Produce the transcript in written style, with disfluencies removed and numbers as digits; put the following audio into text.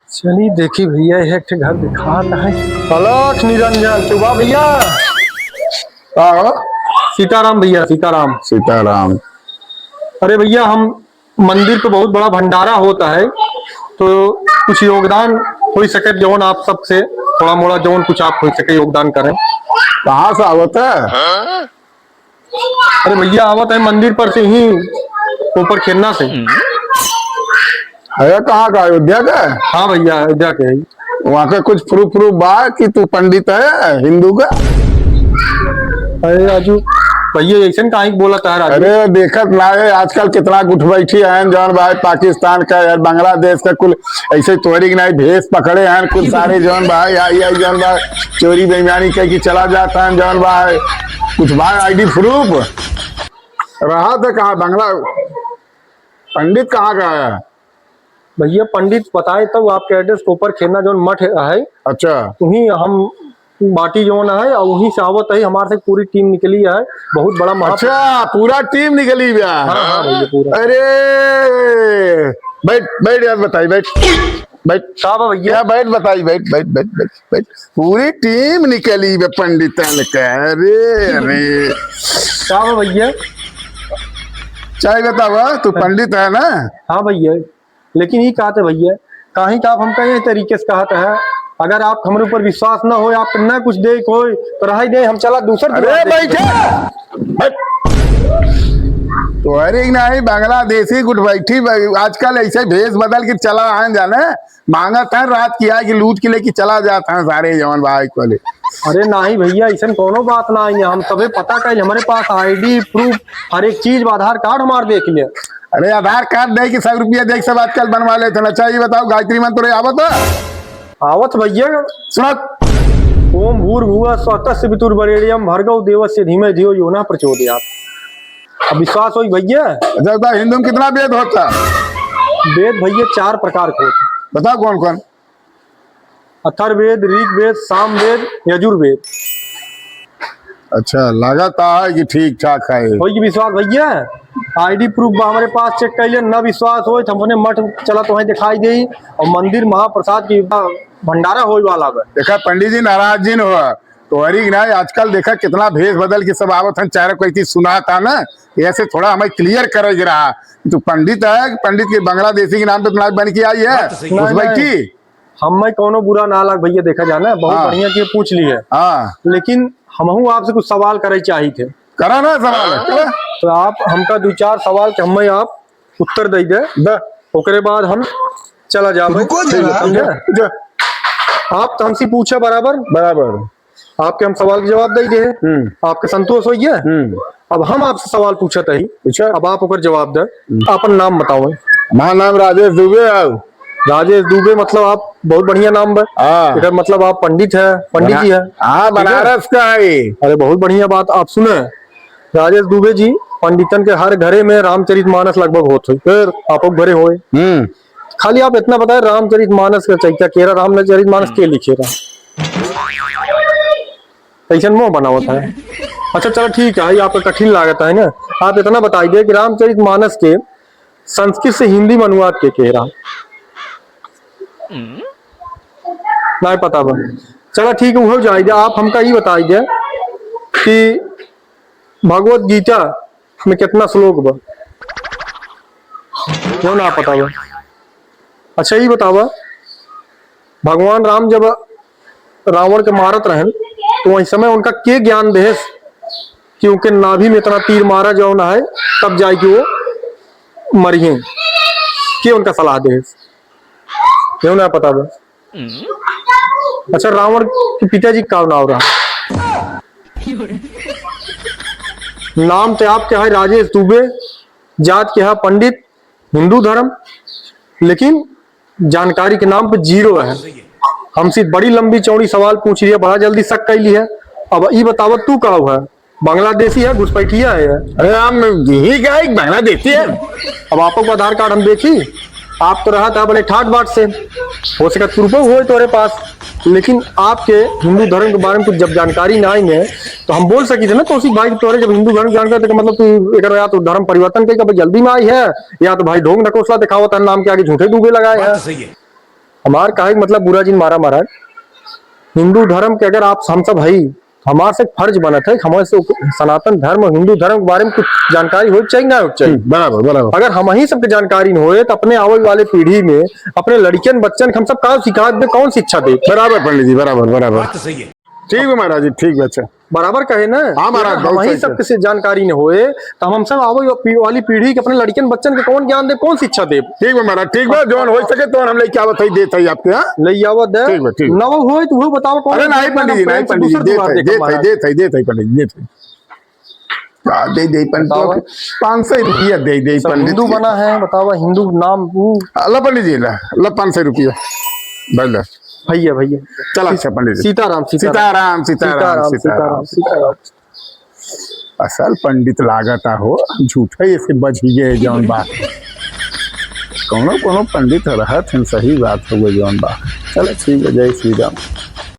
चलिए देखी भैया यह एक घर दिखाता है। पलट निरंजन चुबा भैया। हाँ सीताराम भैया सीताराम। सीताराम। अरे भैया हम मंदिर पे बहुत बड़ा भंडारा होता है तो कुछ योगदान हो सके जौन आप सबसे थोड़ा मोड़ा जौन कुछ आप हो सके योगदान करें। कहाँ से आवत है? अरे भैया आवत है मंदिर पर से ही ऊपर खेलना से। है कहाँ का? अयोध्या का? हाँ भैया अयोध्या के ही। वहाँ का कुछ प्रूफ प्रूफ बा कि तू पंडित है हिंदू का? अरे राजू भैया ऐसा कहीं बोला था राजू। अरे देखत ना है आजकल कितना गुट बैठी है जौन भाई पाकिस्तान का या बांग्लादेश का कुल ऐसे तोहरी की नहीं भेस पकड़े हैं कुल सारे जौन भाई आई आई जौन भाई चोरी बेईमानी कह की चला जाता है जौन भाई कुछ भाई आईडी प्रूफ रहा था कहाँ बांग्ला पंडित कहाँ का है? भैया पंडित बताए तब आपके एड्रेस के ऊपर खेलना जो मठ है। अच्छा वहीं हम बाटी जो है और वहीं से आवत है हमारे से पूरी टीम निकली है बहुत बड़ा महा। अच्छा पूरा टीम निकली भैया। हाँ भैया पूरा। अरे बैठ बैठ यार बताई बैठ बैठ साहब भैया बैठ बताई बैठ बैठ बैठ बैठ बैठ पूरी टीम निकली बे पंडितन का। अरे अरे साहब भैया चाय बतावा तू पंडित है ना? हाँ भैया लेकिन ये कहते भैया कहीं का आप हमका ये तरीके से कहते हैं अगर आप हमारे ऊपर विश्वास ना हो आप न कुछ दे कोई तो रह दे हम चला दूसर। अरे बैठे तो अरे नहीं बांग्लादेशी गुट बैठी आजकल ऐसे भेष बदल के चला है जाने मांगा था रात किया कि लूट के लेके चला जाता है सारे जवान भाई को। अरे नहीं भैया ऐसा कोनो बात ना है हम तभी पता कर हमारे पास आईडी प्रूफ हर एक चीज आधार कार्ड हमारे देख लिया। अरे आधार कार्ड दे कि 100 रुपया देख सब आजकल बनवा लेते ना। अच्छा ये बताओ गायत्री मंत्र आवत आवत भैया सुनो ओम भूर्भुवः स्वतः वितुर्वरेण्यं भर्गो देवस्य धीमहि धियो यो नः प्रचोदयात्। अब विश्वास हो भैया। अच्छा बताओ हिंदू में कितना वेद होता? वेद भैया 4 प्रकार के होते। बताओ कौन कौन? अथर्ववेद ऋग्वेद सामवेद यजुर्वेद। अच्छा लगाता है कि ठीक ठाक है। होगी विश्वास भैया आईडी प्रूफ हमारे पास चेक कर लिया न विश्वास हो हमने मठ चला तो वहीं दिखाई दी और मंदिर महाप्रसाद की भंडारा हो वाला है। देखा पंडित जी नाराज जी न हुआ तो हरी ना आजकल देखा कितना भेष बदल के सब आवत है चारों कोई चीज सुना था ना ऐसे थोड़ा हमें क्लियर करे रहा तो पंडित है पंडित के बांग्लादेशी के नाम पे तुम्हारी बन के आई है उस बैठी हमें कोनो बुरा ना लग भैया देखा जाना बहुत बढ़िया की पूछ ली है। हाँ लेकिन हम आपसे कुछ सवाल करे चाहिए थे। करा ना सवाल तो आप हमका 2-4 सवाल के हमें आप उत्तर दे दे ओकरे बाद हम चला जाए। आप तो हमसे पूछे बराबर बराबर आपके हम सवाल के जवाब दे दे आपके संतोष हो गया। अब हम आपसे सवाल पूछते ही पूछा अब आप ओकर जवाब दे। अपन नाम बताओ। हमारा नाम राजेश दुबे है। राजेश दुबे मतलब आप बहुत बढ़िया नाम है। इधर मतलब आप पंडित है पंडित जी है। हाँ बनारस का है। अरे बहुत बढ़िया बात आप सुने राजेश दुबे जी पंडितन के हर घरे में रामचरितमानस लगभग होते फिर आप घरे होए। खाली आप इतना बताए रामचरितमानस का चाहिए केरा रामचरितमानस के लिखे रहा कैसे मुंह बना होता है। अच्छा चलो ठीक है आपका कठिन लागत है ना आप इतना बताइए कि रामचरितमानस के संस्कृत से हिंदी में अनुवाद के कह रहा नहीं पता बा। चलो ठीक है हो जाएगा आप हमका ये बताइए कि भगवत गीता में कितना श्लोक बा वो ना पता बा। अच्छा ये बतावा भगवान राम जब रावण के मारत रहन तो वही समय उनका के ज्ञान देश कि उनके नाभि में इतना तीर मारा जो ना है तब जाए कि वो मरिए के उनका सलाह देश क्यों ना पता बा। अच्छा रावण के पिताजी का नाम रहा नाम तो आपके है राजेश दुबे जात के है पंडित हिंदू धर्म लेकिन जानकारी के नाम पे 0 है। हमसे बड़ी लंबी चौड़ी सवाल पूछ रही है बड़ा जल्दी शक कैली है। अब ये बताओ तू का है बांग्लादेशी है घुसपैठिया है? अरे हम यही क्या है बांग्लादेशी है। अब आपको आधार कार्ड हम देखी आप तो रहा था बड़े ठाट बाट से हो सका तुरपो हो तुम्हारे पास लेकिन आपके हिंदू धर्म के बारे में कुछ जब जानकारी ना आई है तो हम बोल सकी थे ना कौशिक भाई तोरे जब हिंदू धर्म जानकारी तो मतलब तू एक या तो धर्म परिवर्तन कई जल्दी में आई है या तो भाई ढोंग नकोसला दिखावत नाम के आगे झूठे डूबे लगाए हैं। हमार काहे मतलब बुरा जिन मारा महाराज, हिंदू धर्म के अगर आप हम सब है, हमारे से फर्ज बनत है हमारे से सनातन धर्म और हिंदू धर्म के बारे में कुछ जानकारी हो चाहिए ना हो चाहिए। बराबर बराबर। अगर हम ही सबके जानकारी न होए तो अपने आवे वाले पीढ़ी में अपने लड़कियन बच्चन हम सब का सिखा दे, कौन शिक्षा दे। बराबर पंडित जी, बराबर बराबर। ठीक है महाराज जी, ठीक है। अच्छा बराबर कहे ना। हाँ महाराज, हम ही सबके से जानकारी न होए तो हम सब आवे वाली पीढ़ी के अपने लड़कियन बच्चन के कौन ज्ञान दे, कौन शिक्षा दे। ठीक है महाराज, ठीक है। जोन हो सके तो हम लेके आवत है, देत है आपके। हां ले आवत दे, ठीक है, ठीक है। नव होए तो वो बताओ कौन। अरे नहीं पंडित जी, नहीं पंडित जी, देत है पंडित जी, देत है। दे पंडित 500 रुपया दे पंडित। हिंदू बना है बताओ, हिंदू नाम अल्लाह पंडित जी, अल्लाह 500 रुपया बस भैया भैया। चल अच्छा पंडित जी, सीताराम सीताराम सीताराम सीताराम सीताराम। असल पंडित लागता हो, झूठे ऐसे बच ही गए जौन बात। कोनो कोनो पंडित रहत हैं, सही बात हो गई जौन बात। चलो ठीक है, जय श्री राम।